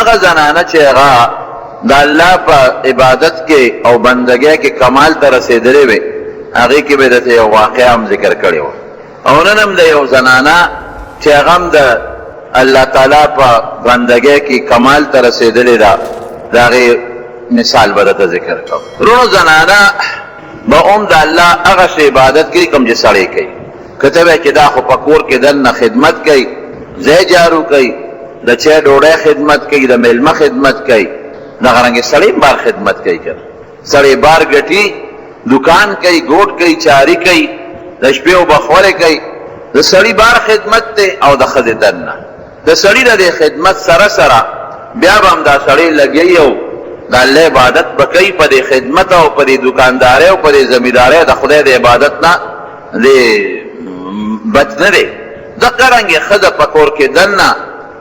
هغه زنانه چې هغه د الله په عبادت کې او بندګۍ کې کمال ته رسېدلې وي هغې کې به درته یو واقعه هم ذکر کړې وه او نن هم د یو زنانه چې هغه هم د الله تعالی په بندګۍ کې کمال ته رسېدلې ده د هغې مثال به درته ذکر کوم رونو زنانه به هم د الله هغه شی عبادت کوي کوم چې سړی کوي که ته وایې چې دا خو په کور کې دننه خدمت کوي ځای جارو کوي د چای ډوډۍ خدمت کوي د میلمه خدمت کوي دغه رنګې سړی بار خدمت کوي که سړی بار ګټي دکان کوي ګوټ کوي چاري کوي د شپې اوبه خورې کوي د سړي بار خدمت دی او د ښځې دننه د سړي د دې خدمت سره سره بیا به هم دا سړی لګی او د الله عبادت به کوي په دې خدمت او په دې دکاندارۍ او په دې زمیندارۍ د خدای د عبادت نه دې بچ نه دی دغه رنګې ښځه په کور کې دننه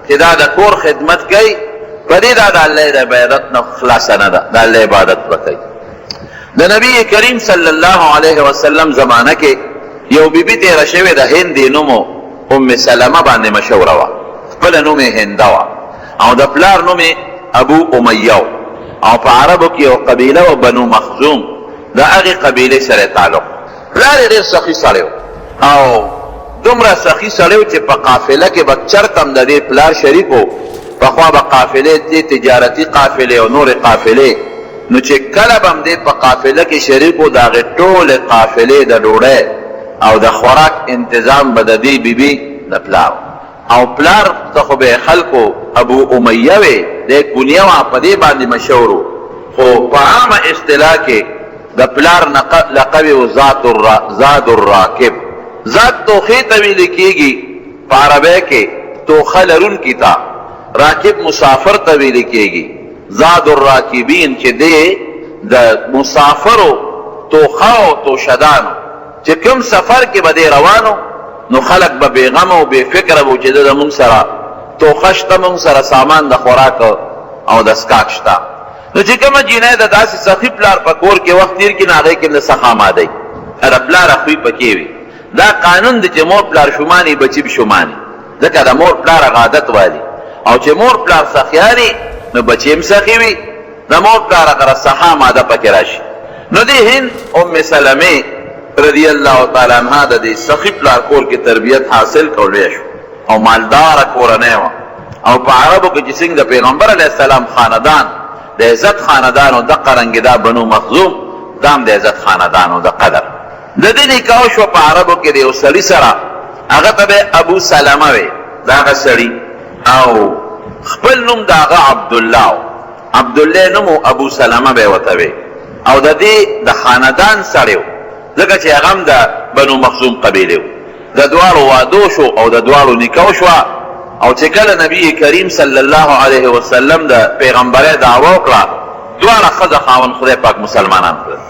چې دا د کور خدمت کوي په دې دا د الله د عبادت نه خلاصه نه ده د الله عبادت به کوي د نبی کریم صلی الله علیه وسلم زمانه کې یو بیبي تېره شوې د هند نومو ام سلمه باندې مشهوره وه خپله نوم یې هنده وه او د پلار نوم یې ابو امیه و او په عربو کې یو قبیله و بنو مخزوم د هغې قبیلې سره تعلق پلار یې ډېر سخي سړی و او دومره سخي سړی و چې په قافله کې به چرته هم د دې پلار شریک و پخوا به قافلې دې تجارتي قافلې او نورې قافلې نو چې کله به هم دې په قافله کې شریک و د هغې ټولې قافلې د ډوډۍ او د خوراک انتظام به د دې بیبي د پلار او پلار ته خو به خلکو ابو امیه وې د کونیه وه په دې باندې مشهور و خو په عامه اصطلاح کې د پلار لقب و زاد الراکب ذات توخې ته ویل کېږي په عربۍ کې توخه لرونکي ته راکب مسافر ته ویل کېږي زاد الراکبین چې دی د مسافرو توخه او توشدانو چې کوم سفر کې به دی روانو نو خلق به بېغمه او بې فکره به چې د مونږ سره توخه شته مونږ سره سامان د خوراک او د څښاک شته نو چې کومه جینۍ د داسې سخي پلار په کور کې وخت تېر کړي نو هغې کې نه څه خامادی د پلار خوی پکې وي دا قانون دی چې مور پلار شوماني بچي به شوماني ځکه د مور پلار هغه عادت والي او چې مور پلار سخیاني نو بچي هم سخي وي د مور پلار هغه سخا ماده پکې راشي نو دې هند ام سلمې رضی الله تعالی عنها د دې سخي پلار کور کې تربیت حاصل کولی شو او مالداره کورنۍ وه او په عربو کې چې څنګه د پیغمبر علیه السلام خاندان د عزت خاندان او دقه رنګې دا بنو مخزوم دا هم د عزت خاندان او د قدر د دې نکاح شوه په عربو کې د یو سړي سره هغه ته به ابو سلمه وی د هغه سړي او خپل نوم د هغه عبدالله عبدالله نوم ابو سلمه به ورته وی او د دې د خاندان سړی و ځکه چې هغه هم د بنو مخزوم قبیلې و د دواړو وادو شو او د دواړو نکاح شوه او چې کله نبی کریم صلی الله علیه وسلم د پیغمبرۍ دعوه وکړه دواړه ښځه خاوند خدای پاک مسلمانان کړل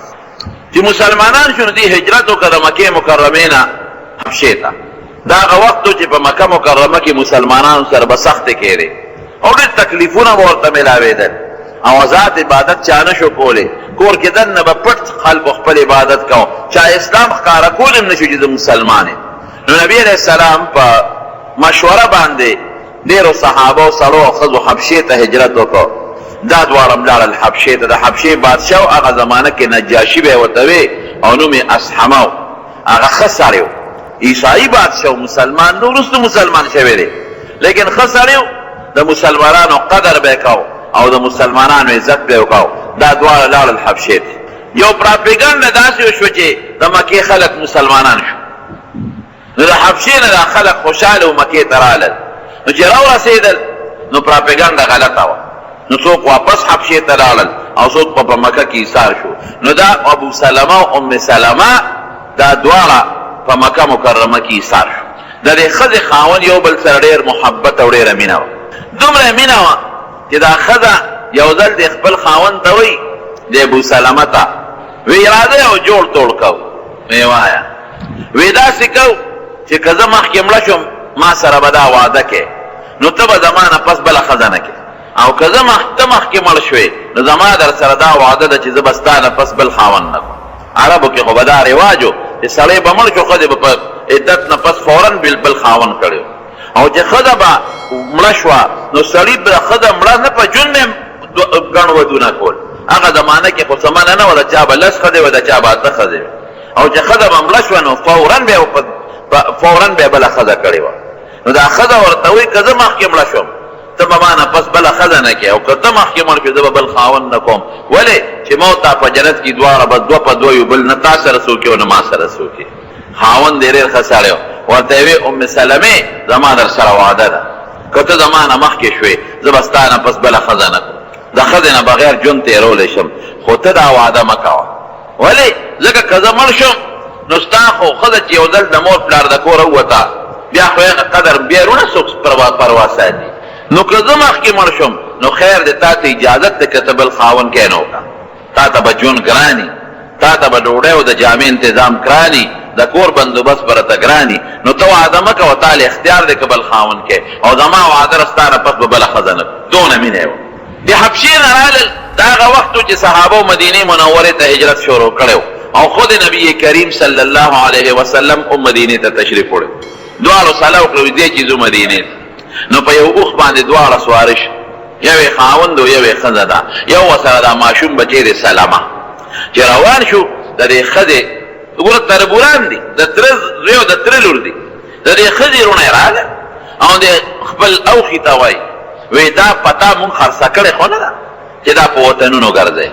چې مسلمانان شو نو دې هجرت وکړه د مکې مکرمې نه حبشې ته دا هغه وخت و چې په مکه مکرمه کې مسلمانانو سره به سختې کېدې او ډېر تکلیفونه به ورته میلاوېدل او آزاد عبادت چا نه شو کولی کور کې دننه به پټ خلکو خپل عبادت کو چا اسلام ښکاره کول هم نه شو چې د مسلمان نو نبی علیه السلام په مشوره باندې ډېرو صحابه او سړو او ښځو حبشې ته هجرت وکړو دا دواړه لاړل حبشې ته د حبشې بادشاه و هغه زمانه کې نجاشي به یې ورته وی او نوم یې اصحمه و هغه ښه سړی و عیسایي بادشاه و مسلمان نو وروسته مسلمان شوی دی لیکن ښه سړی و د مسلمانانو قدر به یې کو او د مسلمانانو عزت به یې وکړو دا دواړه لاړل حبشې ته یو پراپیګنډه داسې وشوه چې د مکې خلک مسلمانان شو نو د حبشې نه دا خلک خوشحاله و مکې ته رالل نو چې راورسېدل نو پراپیګنډه غلطه وه نو څوک واپس حبشې ته لاړل او څوک په مکه کې ایثار شو نو دا ابو سلمه او ام سلمه دا دواړه په مکه مکرمه کې ایثار شو د دې ښځې خاوند یو بل سره ډېر محبت او ډېره مینه وه دومره مینه وه چې دا ښځه یو ځل د خپل خاوند ته وایي د ابو سلمه ته وی راځئ او جوړ توړ کوو وی وایه وی داسې کوو چې که زه مخکې مړه شم ما سره به دا واده کې نو ته به زما نه پس بله ښځه نه کې او که زه ته مخکې مړ شوې نو زما در سره دا وعده ده چې زه به ستا نه پس بل خاوند نه کړم عربو کې خو به دا رواج و چې سړی به مړ شو ښځې به په عدت نه پس فورا بل خاوند کړی او چې ښځه به مړه شوه نو سړي به ښځه مړه نه په زمانه کې خو سمانه نه ولا چا بلس خده ولا چا باته خده او چې خده بمړ شو نو فورا به بل خده کړی و نو دا خده ورته وی کزه مخ کې مړ شم ته معنا پس بل خده نه کې او کته مخ کې مړ شو بل خاون نه کوم ولی چې موت په جنت کې دواره بس دو په دوی بل نه تاسو رسو کې او نه ما سره رسو کې خاون ډېر خساړو ورته وی ام سلمہ زمانه سره وعده ده کته زمانه مخ کې شوي زبستانه پس بل خده نه د خزنه بغیر جون تیرول شم خو ته دا وعده مکاوه ولی ځکه کزه مړ شم نو ستا خو ښځه چې یو ځل د مور پلار د کوره ووته بیا خو هغه قدر بیرونه څوک پروا ساتي نو که زه مخکې مړ شم نو خیر دی تا ته اجازت دی که ته بل خاون کې نه وکړه تا ته به ژوند ګراني تا ته به ډوډۍ او د جامې تنظام ګراني د کور بندوبست به راته ګراني نو ته وعده مه کوه تا له اختیار دی که بل خاون کې او زما وعده رستا نه پس به بله ښځه نه دونه مینه وه د حبشې نه رالل د هغه وخت و چې صحابو مدینې منورې ته هجرت شروع کړی او خود نبی کریم صلی الله علیه وسلم مدینې ته تشریف وړی دواړو سلا وکړو دې چې ځو مدینې نو په یو اوښ باندې دواړه سواره شو یو یې خاوند و یو یې ښځه ده یو ورسره دا ماشوم بچی دی سلمه چې روان شو د دې ښځې وګوره تربوران دي د تره زوی او د تره لور دي د دې ښځې رونه یې راغله او د خپل اوښي ته وایي وی دا پتا مونږ خرڅه کړې خو نه ده چې دا په وطنونو ګرځئ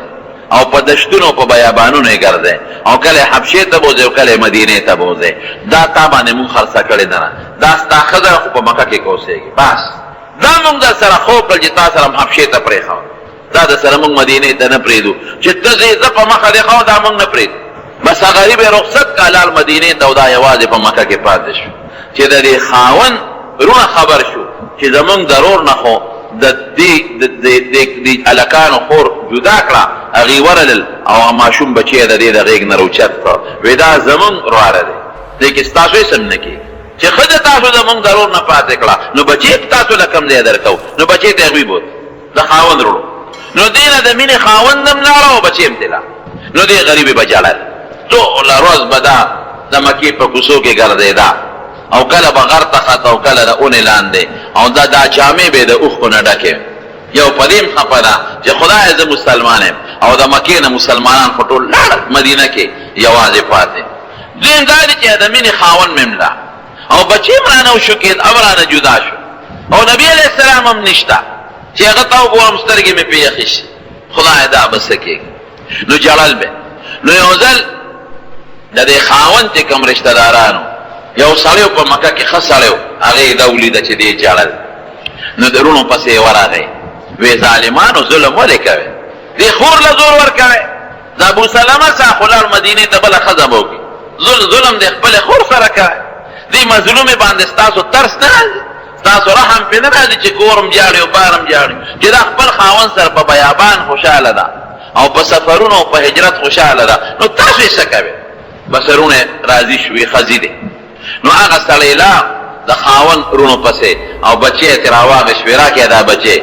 او په دشتونو په بیابانونو یې ګرځئ او کله حبشې ته بوځئ او کله مدینې ته بوځئ دا تا باندې مونږ خرڅه کړې نه ده دا ستا ښځه خو په مکه کې کوسېږي بس دا مونږ در سره خوب کړل چې تا سره حبشې ته پرېښود دا د سره مونږ مدینې ته نه پرېږدو چې ته ځې زه په مخه دې ښو دا مونږ نه پرېږدو بس غریب یې رخصت کا لال مدینې ته او دا یوازې په مکه کې پاتې شو چې د دې خاوند رونه خبر شو چې زمونږ ضرور نه خو د دې الکانو خور جدا کړه هغې ورلل او ماشوم بچی د دې د غېږ نه روچت کړ وی دا زمونږ ورواره دی دې کې ستاسو هېڅ هم نه کېږي چې ښځه تاسو زمونږ ضرور نه پاتې کړه نو بچی تاسو له کوم ځای درکوو نو بچی ته هغوی بوت د خاوند وروړو نو دې نه د مینې خاوند هم لاړه او بچی هم تېلا نو دې غریبې به ژړل ټوله ورځ به دا د مکې په کوڅو کې ګرځېده او کله به غر ته خط او کله د اونې لاندې او دا جامې به د اوښکو نه ډکې یو په دې خفه ده چې خدای زه مسلمان یم او د مکې نه مسلمانان خو ټول لاړل مدینه کې یوازې پاتې دویم دا دی چې د مینې خاوند مې مړه او بچی هم رانه وشکېد او رانه جدا شو او نبي علیه السلام هم نشته چې هغه ته وګورم سترګې مې پرې یخې شي خدای دا به څه کېږي نو جړل به نو یو ځل د دې خاوند چې کوم رشته دارانو یو سړی په مکه کې ښه سړی و هغې دا ولیده چې دې جړل نو د رونو پسې یې ورغی وی ظالمانو ظلم ولې کوې دې خور له زور ورکوې د ابو سلمه څخه خو لاړ مدینې ته بله ښځه به وکړي ظلم د خپلې خور سره کوې دې مظلومې باندې ستاسو ترس نه راځي ستاسو رحم پرې نه راځي چې کورم جاړي او بارم جاړي چې دا خپل خاوند سره په بیابان خوشحاله ده او په سفرونو او په هجرت خوشحاله ده نو تاسو یې څه کوې بسرونه راضي شوې ښځې دي نو هغه سړی لاړ د خاوند رونو پسې او بچی یې ترې راواغېست ویې راکړې دا بچی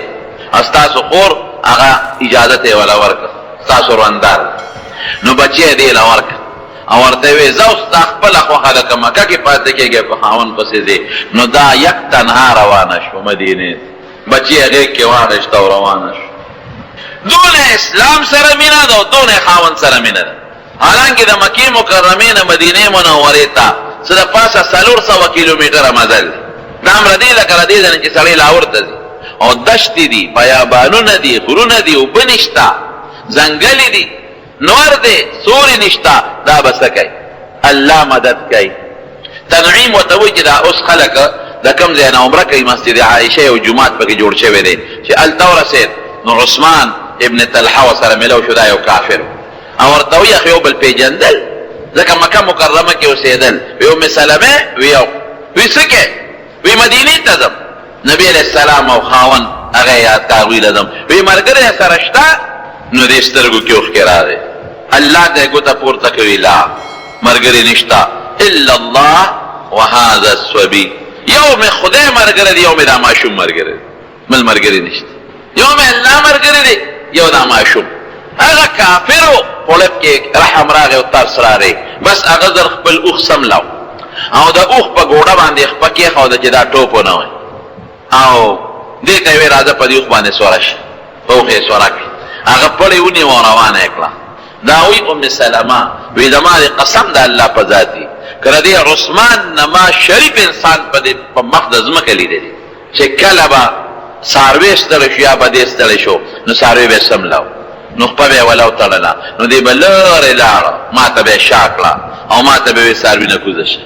او ستاسو خور هغه اجازت یې وله ورکړه ستاسو روندار نو بچی یې دې له ورکړه او ورته یې ویې زه او ستا خپله خوښه ده که مکه کې پاتې کېږې په خاوند پسې ځې نو دا یک تنها روانه شو مدینې بچی یې غېږ کې واخېسته او روانه شو دونه اسلام سره مینه ده او دونه خاوند سره مینه ده حالانکه د مکې مکرمې نه مدینې منورې ته څه د پاسه 400 کیلومتره مزل دا هم ردې لکه ردې ځنې چې سړی لاهور ته ځي او دشتې دي بیابانونه دي غرونه دي اوبه نشته ځنګلې دي نور دی سوري نشته دا به څه کوي الله مدد کوي تنعیم ورته وایي چې دا اوس خلک د کوم ځای نه عمره کوي مسجد عایشه یو جومات پکې جوړ شوی دی چې هلته ورسېد نو عثمان ابن طلحه ورسره ملو شو دا یو کافر او ورته وایي اخ یو بل پېژندل ځکه مکه مکرمه کې اوسېدل وی ام سلمه وی څه کې وی مدینې ته ځم نبی علیه السلام او خاوند هغه یاد کا وی لازم وی مرګره سره شته نو دې سترګو کې اوښکې راغی الله دې ګوته پورته کوي لا مرګره نشته الا الله وهذا الصبي یوم خدای مرګره دی یوم دا ماشوم مرګره مل مرګره نشته یوم الله مرګره دی یو دا ماشوم هغه کافرو پولپ کې رحم راغی او ترس راغی بس هغه زر خپل اوښ سملاو او د اوښ په ګوډه باندې خپه کېښوده چې دا ټوپ ونه وای او دې ته یې ویې راځه په دې اوښ باندې سوره شه په اوښ یې سوره کړي هغه پړې ونیو او روانه یې کړه. دا وی ام سلمه وی زما د قسم د الله په ذات دی کله دی عثمان نما شریف انسان په مخ د ځمکه لیدلی چې کله به څاروی ستړی شو یا به دې ستړی شو نو څاروی به سملاو نو خپه به یې ولاو تړله نو دی به لرې لاړه ما ته به یې شا کړه او ما ته به وی څاروي نه کوزه شه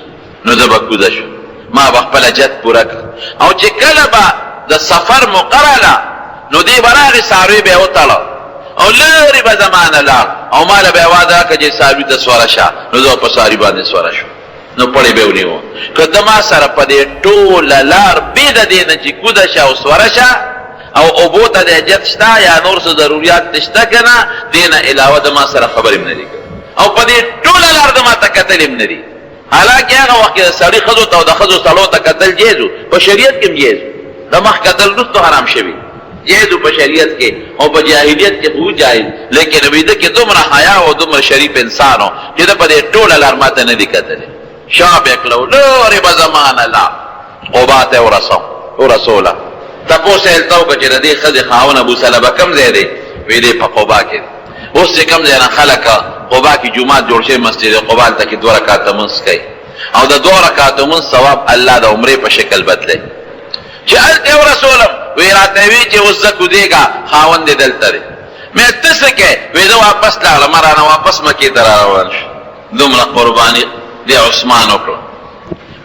نو زه به کوزه شو ما به خپله جد پوره کړه او چې کله به د سفر مقرله نو دی به راغې څاروی به یې وتړه او لرې به زمانه لاړ او ما له به یې وعده کړه چې څاروي ته سوره شه نو زه په څاروي باندې سوره شو نو پړې به ونیو که د ما سره په دې ټوله لار بې د دې نه چې کوزه شه او سوره شه او اوبو ته د حاجت شته یا نور څه ضروریات ته شته که نه دې نه علاوه د ما سره خبرې م نه دي کړې او په دې ټوله لار د ما ته کتلې م نه دي. حالانکې هغه وخت کې د سړي ښځو ته او د ښځو سړو ته کتل جیز و په شریعت کې م جیز و د مخ کتل وروستو حرام شوي جیز و په شریعت کې او په جاهلیت کې خو جایز لیکن ویده کې دومره حیا او دومره شریف انسان و چې د په دې ټوله لار ما ته نه دي کتلې شا به یې کړه لرې به زمانه لا قبا ته ورسوله تپوس یې ورته وکړه چې د دې ښځې خاوند ابو سلمه کوم ځای دی وی دی په قبا کې اوس چې کوم ځای نه خلک قبا کې جومات جوړ شوی مسجد قبا هلته کې 2 رکعته لمونځ کوي او د 2 رکعته لمونځ ثواب الله د عمرې په شکل بدلی چې هلته یې ورسولم وی راته وی چې اوس زه کوزېږه خاوند دې دلته دی مې ته څه کوې وی زه واپس لاړم ما رانه واپس مکې ته را روان شو دومره قرباني د عثمان وکړه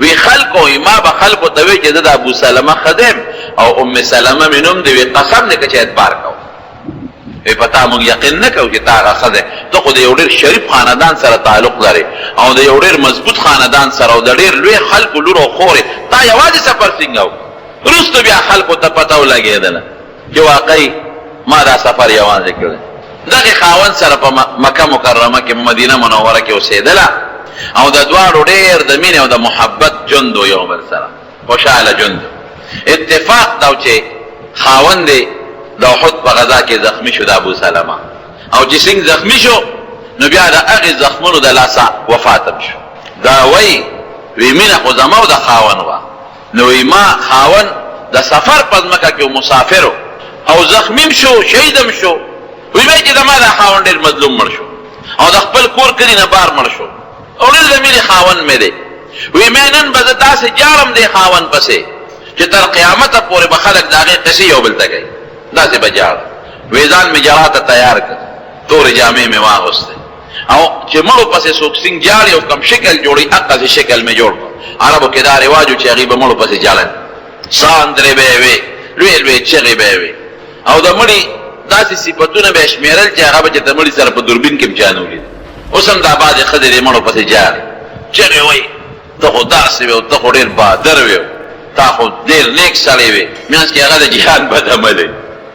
وی خلکو ما به خلکو ته وی چې زه د ابو سلمه ښځه یم او ام سلمه مې نوم دی وی قسم دی که چې اعتبار کوو وی په تا موږ یقین نه کوو چې تا هغه ښځه ته خو د یو ډېر شریف خاندان سره تعلق لرې او د یو ډېر مضبوط خاندان سره او د ډېر لوی خلکو لور او خورې تا یوازې سفر څنګه وکړو وروسته بیا خلکو ته پته ولګېدله چې واقعي ما دا سفر یوازې کړی دغې خاوند سره په مکه مکرمه کې مدینه منوره کې اوسېدله او د دواړو ډېر د مینې او د محبت ژوند و یو بل سره خوشحاله ژوند اتفاق دا و چې خاوند یې د احد په غذا کې زخمی شو د ابو سلمه او چې څنګه زخمی شو نو بیا د هغې زخمونو د لاسه وفات هم شو دا وی مینه خو زما او د خاوند وه نو وی ما خاوند د سفر په ځمکه کې مسافر او زخمیم شو شهیدم شو وی بیا چې زما د خاوند ډېر مظلوم مړ شو او د خپل کور کلي نه بار مړ شو او ډېر د مینې خاوند مې دی وی مې نن به زه داسې جاړم دی خاوند پسې چې تر قیامته پورې به خلک د هغې قصې یو بل ته کوي داسې به جاړم وی ځان مې جړا ته تیار کړ تورې جامې مې واغوستې او چې مړو پسې څوک څنګه جاړي او کوم شکل جوړي هغسې شکل مې جوړ کړ عربو کې دا رواج و چې هغې به مړو پسې جاړل ساندرې به یې وې لویې لویې چغې به یې وې او د مړي داسې صفتونه به یې شمېرل چې هغه به چې د مړي سره په دوربین کې م چا نه ولید اوس هم دا بعضې ښځې دې مړو پسې جاړي چغې وایي ته خو داسې وې او ته خو ډېر بهادر وې تا خو ډېر نیک سړی وې منځ کې هغه د جهاد بد عملی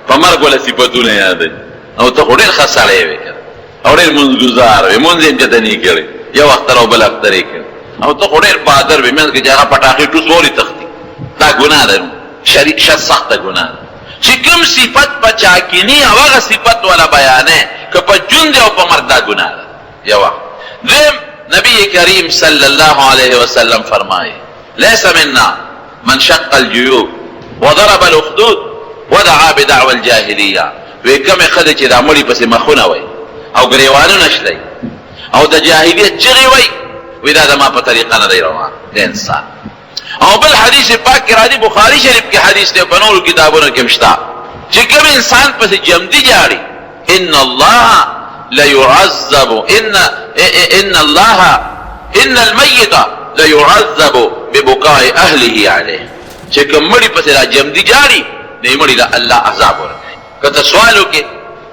په مرګ وله صفتونه یادوي او ته خو ډېر ښه سړی وې او ډېر مونځګزار وې مونځ یې هم چېرته نه یې کړی یو اختر او بل اختر یې کړی او ته خو ډېر بهادر وې منځ کې چې هغه پټاخې ټوس ورې تښتي دا ګناه ده شریک شت سخته ګناه ده چې کوم صفت په چا کې ني او هغه صفت والا بیانې که په ژوند او په مرګ دا ګناه ده یو دویم نبی کریم صلی الله علیه وسلم فرمایي لیس منا من شق الجیوب وضرب الاخدود ودعا بدعوى الجاهلیه وی کومې ښځې چې دا مړي پسې مخونه وی او ګریوانونه شلی او د جاهلیت چغې وی وی دا زما په طریقه نه دی روان د انسان او بل حدیث پاک کې راځي بخاری شریف کې حدیث دی په نورو کتابونو کې مشته چې کوم انسان پسې جمدي جاړي ان الله ليعذب ان الميت ليعذب ببكاء اهله عليه چې کوم مړي پسې را جمدي جاړي دې مړي له الله عذاب ورکړي کته سوال وکړي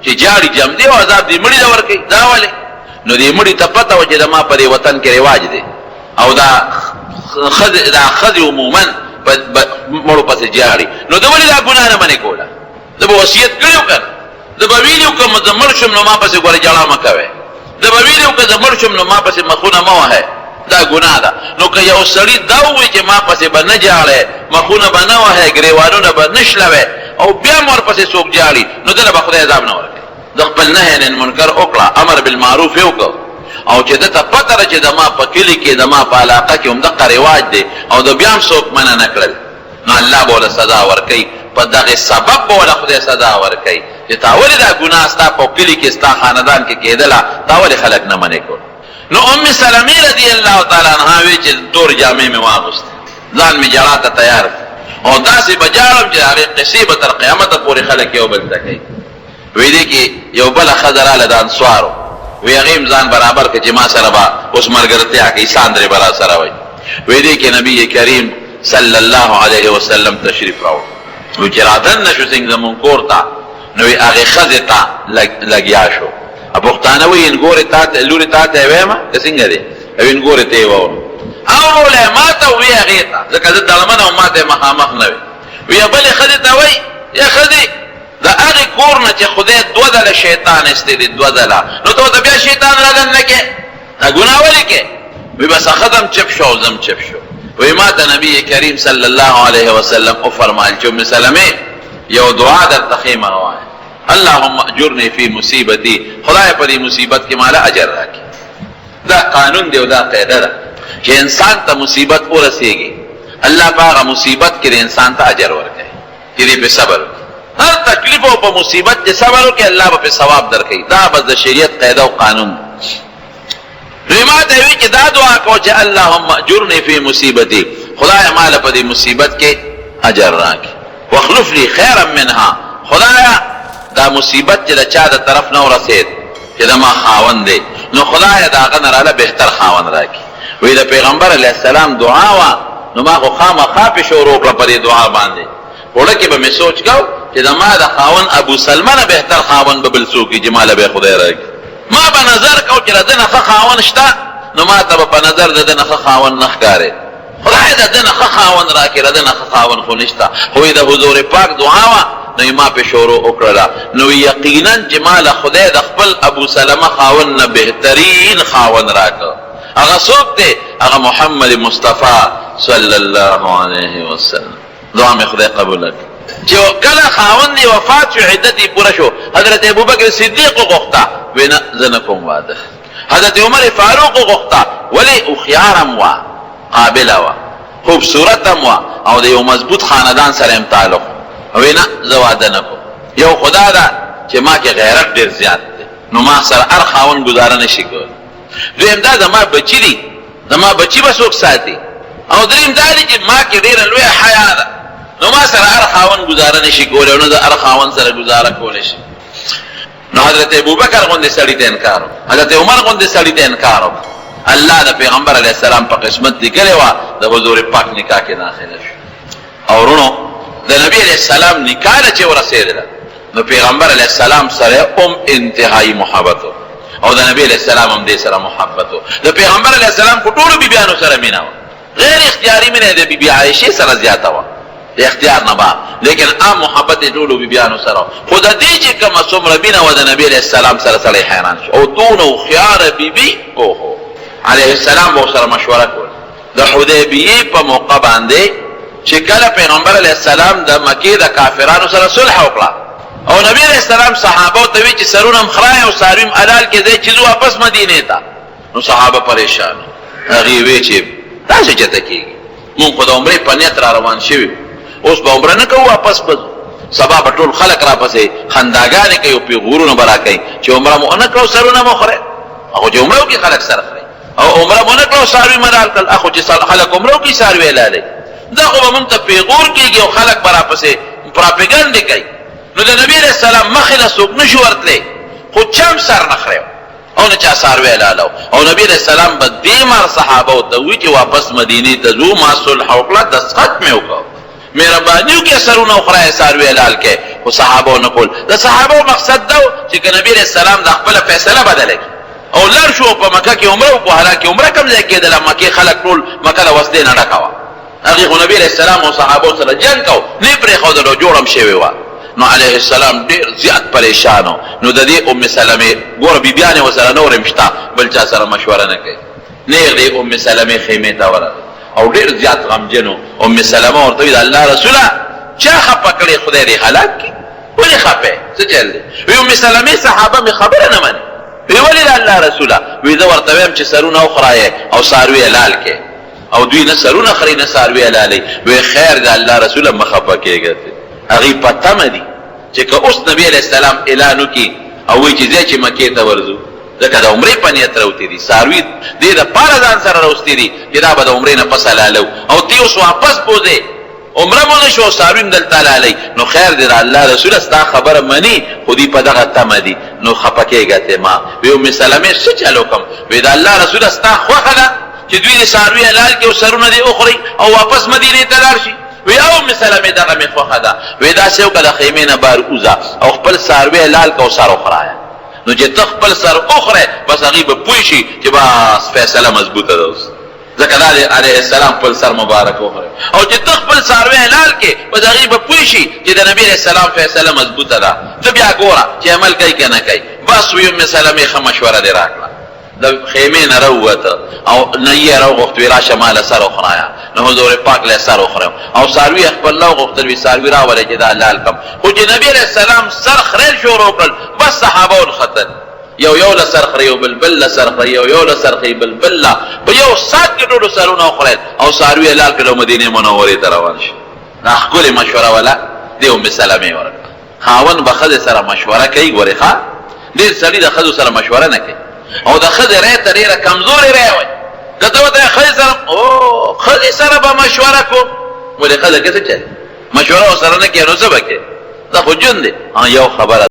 چې جاړي جمدي او عذاب دې مړي له ورکړي دا ولې نو دې مړي ته پته و چې د ما په وطن کې رواج دی او دا خذ عموما مړو پسې جاړي نو د ولې دا ګناه نه باندې کوله د به وصیت کړی و که د به ویلي و که زه مړ شم نو ما پسې ګوره جړا مه کوئ د به ویلي و که زه مړ شم نو ما پسې مخونه مه وهئ دا ګناه ده نو که یو سړي دا ووایي چې ما پسې به نه جاړئ مخونه به نه وهئ ګریوانونه به نه شلوئ او بیا م ورپسې څوک جاړي نو دله به خدای عذاب نه ورکوي د خپل نهی عن المنکر وکړه امر بالمعروف یې وکړه او چې ده ته پته ده چې د ما په کلي کې د ما په علاقه کې همدغه رواج دی او د بیا هم څوک منع نه کړل نو الله به وله سزا ورکوي په دغه سبب به ولا خدای سزا ورکوي چې تا ولې دا ګناه ستا په کلي کې ستا خاندان کې کېدله تا ولې خلک نه منې کړو. نو ام سلمې رضی الله تعالی عنها وی چې تور جامې مې واغوستې ځان مې جړا ته تیار او داسې به جاړم چې هغې قصې به تر قیامته پورې خلک یو بل ته کوي. وی دې کې یو بله ښځه راله د انصارو وی هغې هم ځان برابر کړه چې ما سره به اوس ملګرتیا کوي ساندرې به را سره وی. وی دې کې نبي کریم صلی الله علیه وسلم تشریف راوړ وی چې رادننه شو څنګه زمونږ کور ته نو وی هغې ښځې ته لګیا شو. پښتانه وی انګورې تا ته لورې تا ته یې ویمه که څنګه دی او انګورې ته یې ووړم اورولې ما ته وی هغې ته ځکه زه دړمنه وم ما ته یې مخامخ نه وي. وی بلې ښځې ته وی یا ښځې د هغې کور نه چې خدای دوه ځله شیطان ایستی دی دوه ځله نو ته ورته بیا شیطان رادننه کې دا ګناه ولې کې. وی بس ښځه هم چپ شو او زه هم چپ شو. وی ما ته نبی کریم صلی الله علیه وسلم وفرمایل چې ام سلمې یو دعا درته ښیم هغه وایه اللهم اجرنی فی مصیبتی خدای په دې مصیبت کې مالا اجر راکړي. دا قانون دی او دا قاعده ده چې انسان ته مصیبت ورسیږي الله په هغه مصیبت کې انسان ته اجر ورکوي چې دې په صبر هر تکلیف او په مصیبت چې صبر وکړي الله به په ثواب درکوي. دا بس د شریعت قاعده او قانون دی. ما ته وی چې دا دعا کو چې اللهم اجرنی فی مصیبتی خدای مالا په دې مصیبت کې اجر راکړي واخلف لی خیرا منها خدایا دا مصیبت چې د چا د طرف نه ورسید چې د ما خاوند دی نو خدای د هغه نه راله بهتر خاوند راکړي. وی د پیغمبر علیه السلام دعا وه نو ما خو خامخا پې شروع کړه په دې دعا باندې. وړه کې به مې سوچ کو چې د ما د خاوند ابو سلمه نه بهتر خاوند به بل څوک وي چې ماله به خدای راکړي. ما به نظر کو چې د ده نه ښه خاوند شته نو ما ته به په نظر د ده نه ښه خاوند نه ښکارې. خدای د ده نه ښه خاوند راکړي د ده نه ښه خاوند خو نشته. خو د حضور پاک دعا وه نو ما په شروع وکړه نو یقینا چې مال خدای د خپل ابو سلمه خاوند نه بهترین خاوند راکړ. هغه څوک دی؟ هغه محمد مصطفی صلی الله علیه وسلم. دعا مې خدای قبول کړه. چې کله خاوند یې وفات شو عدت یې پوره شو حضرت ابوبکر صدیق وغوښته وی نه زه نه کوم واده. حضرت عمر فاروق وغوښته ولې هوښیار هم وه قابله وه خوبصورت هم وه او د یو مضبوط خاندان سره هم تعلق وی نه زه واده نه کوم. یو خدا ده چې ما کې غیرت ډېر زیات دی نو ما سره هر خاوند ګزاره نشي کولی. دویم دا زما بچي دي زما بچي به څوک ساتي او دریم دا دی چې ما کې ډېره لویه حیا ده نو ما سره هر خاوند ګزاره نشي کولی او نه د هر خاوند سره ګزاره کولی شي. نو حضرت ابوبکر غوندې سړي ته انکار وکړ حضرت عمر غوندې سړي ته انکار وکړ. الله د پیغمبر علیه السلام په قسمت لیکلې وه د حضور پاک نکاح کې داخله شو. او ورونو د نبی علیہ السلام نکاح چې ورسېدله نو پیغمبر علیہ السلام سره انتهایی محبت او د نبی علیہ السلام هم دې سره محبت د پیغمبر علیہ السلام په ټولو بیبیانو سره مینه وه. غیر اختیاري مینه د بیبي عایشې سره زیاته وه د اختیار نه به لیکن عام محبت د ټولو بیبیانو سره. خو د دې چې کومه څومره مینه وه د نبی علیہ السلام سره سړی حیران شو. او دونه هوښیاره بیبي اوهو علیه السلام به ورسره مشوره کوله. د حدیبیې په موقع باندې چې کله پیغمبر علیه السلام د مکې د کافرانو سره صلح وکړه او نبی علیه السلام صحابو ته وی چې سرونه هم خرای او څاروي هم حلال کېدی چې ځو واپس مدینې ته. نو صحابه پریشان هغې وی چې داسې چېرته کېږي مونږ خو د عمرې په نیت را روان شوي اوس به عمره نه کوو واپس به ځو سبا به ټول خلک راپسې خنداګانې کوي او پیغورونه به راکوي چې عمره مو ونه کړو سرونه مو خورئ هغو چې عمره وکړي خلک سره خورئ او عمره مو نه کړو څاروي مو حلال کړل هغو چې خلک عمره وکړي څاروي حلالوي. دا خو به مونږ ته پیغور کېږي او خلک به راپسې پراپګنډې کوي. نو د نبي علیه السلام مخې له څوک نه شو ورتلی خو چا هم سر نه خوري او نه چا څاروی حلالو. او نبي علیه السلام به دې مار صحابو ته وایي چې واپس مدینې ته ځو ما صلح وکړه دستخط مې وکړ مهرباني وکړې سرونه وخورئ څاروي حلال کړئ. خو صحابو نه کول. د صحابو مقصد دا و چې که نبي علیه السلام د خپله فیصله بدله کړي او لر شو په مکه کې عمره وکړو حالانکې عمره کوم ځای کېدله مکې خلک ټول مکه د وسلې نه ډکه وه. هغې خو نبي علیه السلام او صحابو سره جنګ کو نه پرېښودلو جوړ هم شوې وه. نو علیه السلام ډېر زیات پریشانو. نو د دې ام سلمې ګوره بیبیانې ورسره نور هم شته بل چا سره مشوره نه کوي. نیغ دې ام سلمې خیمې ته ورغی او ډېر زیات غمجن ام سلمه ورته وایي د الله رسوله چا خفه کړې خدای دې هلاک کړي ولې خفه څه چل دی؟ وی ام سلمې صحابه مې خبره نه مني. وی ولې د الله رسوله؟ وی زه ورته وایم چې سرونه وخورایې او څاروي حلال کړې او دوی نه سرونه خوري نه څاروي حلالوي. وی خیر د الله رسوله مه خفه کېږه هغه پته مدي چې که اوس نبی علیہ السلام اعلان وکي او وی چې ځکه مکې ته ورځو ځکه د عمرې په نیت راوتی دي ساروی دې د پاره ځان سره راوستي دي چې دا به د عمرې نه پس حلالو او تی اوس واپس بوځي عمره مونږ شو ساروی دل تعالی نو خیر دې الله رسول استا خبر مني خودي په دغه تمدي نو خپکهګه ته ما وی ام سلمہ څه چالو کوم وی دا الله رسول استا خو خلا چې دوی ساروی حلال کې او سرونه دې اخري او واپس مدینه ته لاړ شي وی او ام سلمہ دغه می خو خدا وی دا څو کله خیمه نه بار اوزا او خپل ساروی حلال کو سر اخرایا نو چې خپل سر اخره بس هغه به پوي شي چې بس فیصله مضبوطه ده ځکه دا علیه السلام خپل سر مبارک اخره او چې خپل ساروی حلال کې بس هغه به پوي شي چې د نبی رسول الله فیصله مضبوطه ده ته بیا ګوره چې عمل کوي کنه کوي بس وی ام سلمہ خه مشوره دی راکړه د خیمه نه راوته او نه یې راغوښت وی را شمال سر اخرایا نو حضور پاک له سر اخره او ساروی خپل له غوښتل وی ساروی را ولې چې دا لال کم خو چې نبی رسول الله سر خریل شروع کړ بس صحابه الخطر یو له سر خریو بلبل له سر خریو یو له سر خری بلبل په یو سات کې ټول سرونه اخره او ساروی لال کړه مدینه منوره ته روان شي دا خپل مشوره ولا دی ام سلمہ ورکړه خاون بخد سره مشوره کوي ورخه ډیر سړي د خدو سره مشوره نه کوي او د خدای ریته ډیره کمزوري راوي کته ته خدای سره او خدای سره به مشوره کوم ولې خدای کې څه مشوره سره نه کوي نو څه وکړي دا خو جون دي یو خبره